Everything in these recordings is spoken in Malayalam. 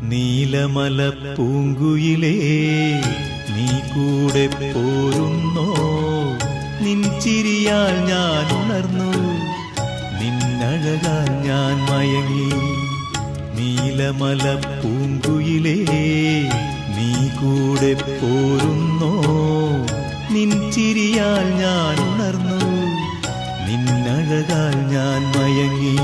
നീലമല പൂങ്കുയിലേ നീ കൂടെ പോരുന്നോ? നിൻ ചിരിയാൽ ഞാൻ ഉണർന്നു, നിന്നഴകാൽ ഞാൻ മയങ്ങി. നീലമല പൂങ്കുയിലേ നീ കൂടെ പോരുന്നോ? നിൻ ചിരിയാൽ ഞാൻ ഉണർന്നു, നിന്നഴകാൽ ഞാൻ മയങ്ങി.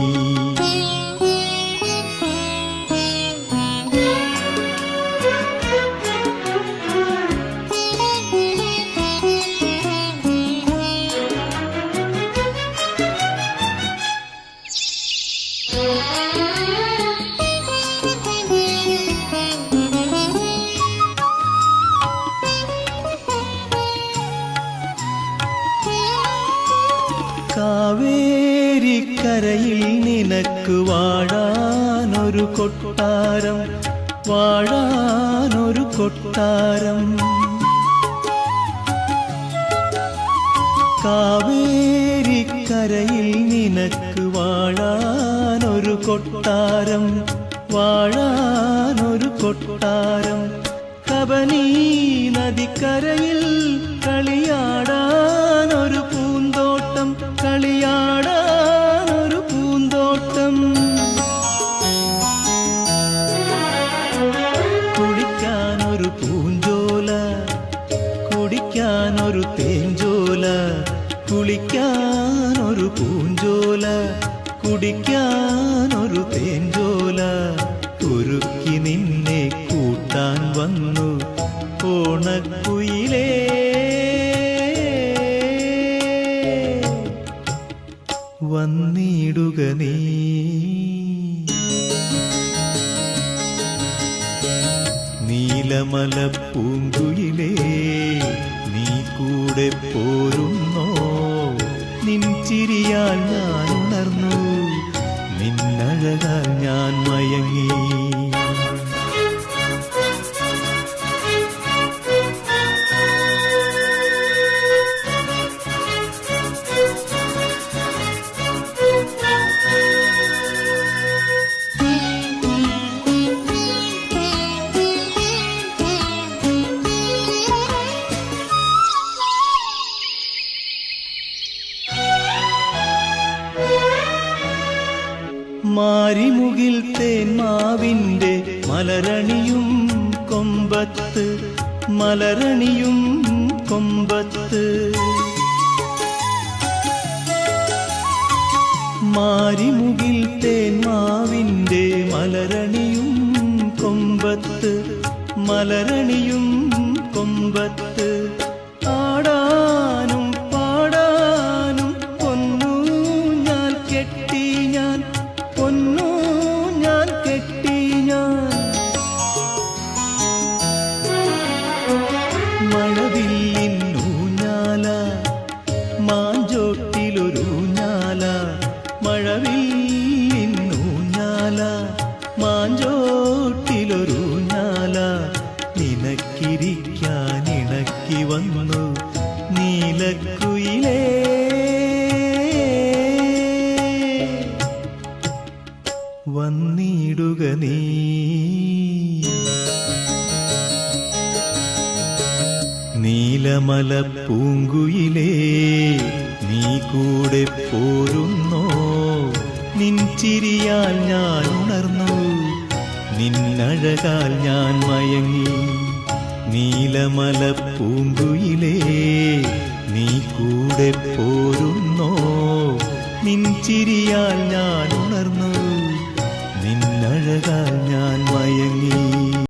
കാവേരിക്കരയിൽ നിനക്ക് വാഴാനൊരു കൊട്ടാരം, വാഴാനൊരു കൊട്ടാരം. കാവേരിക്കരയിൽ നിനക്ക് വാഴാനൊരു കൊട്ടാരം, വാഴാനൊരു കൊട്ടാരം. കബനി നദിക്കരയിൽ കളിയാടാനൊരു പൂന്തോട്ടം, കളിയാടാനൊരു പൂന്തോട്ടം. കുടിക്കാനൊരു പൂഞ്ചോല, കുടിക്കാനൊരു തേഞ്ചോല. കുളിക്കാനൊരു പൂഞ്ചോല, കുടിക്കാനൊരു തേഞ്ചോല. ഒരുക്കി നിന്നെ കൂട്ടാൻ വന്നു ഓണക്കുയിലേ. വന്നിടുക നീ നീലമല പൂങ്കുയിലേ നീ കൂടെ പോരുന്നോ? നിൻ ചിരിയാൽ ഞാൻ ഉണർന്നു, നിന്നഴകാൽ ഞാൻ മയങ്ങി. മാരിമുകിൽ തേന്മാവിൻ്റെ മലരണിയും കൊമ്പത്ത്, മലരണിയും കൊമ്പത്ത്. മാരിമുകിൽ തേന്മാവിൻ്റെ മലരണിയും കൊമ്പത്ത്, മലരണിയും കൊമ്പത്ത്. ആടാനും പാടാനും പൊന്നു ഞാൻ കെട്ടി, ഞാൻ പൊന്നു ഞാൻ കെട്ടി. ഞാൻ മഴവില്ലിന്നൂഞ്ഞാല, മാഞ്ചോട്ടിലൊരൂഞ്ഞാല. മഴവില്ലിന്നൂഞ്ഞാല, മാഞ്ചോട്ടിലൊരൂഞ്ഞാല. നിനക്കിരിക്കാൻ ഇണക്കി വന്നു നീലക്കുയിലേ. വന്നിടുക നീ നീലമല പൂങ്കുയിലേ നീ കൂടെ പോരുന്നോ? നിൻ ചിരിയാൽ ഞാൻ ഉണർന്നു, നിന്നഴകാൽ ഞാൻ മയങ്ങി. നീലമല പൂങ്കുയിലേ നീ കൂടെ പോരുന്നോ? നിൻ ചിരിയാൽ ഞാൻ ഉണർന്നു,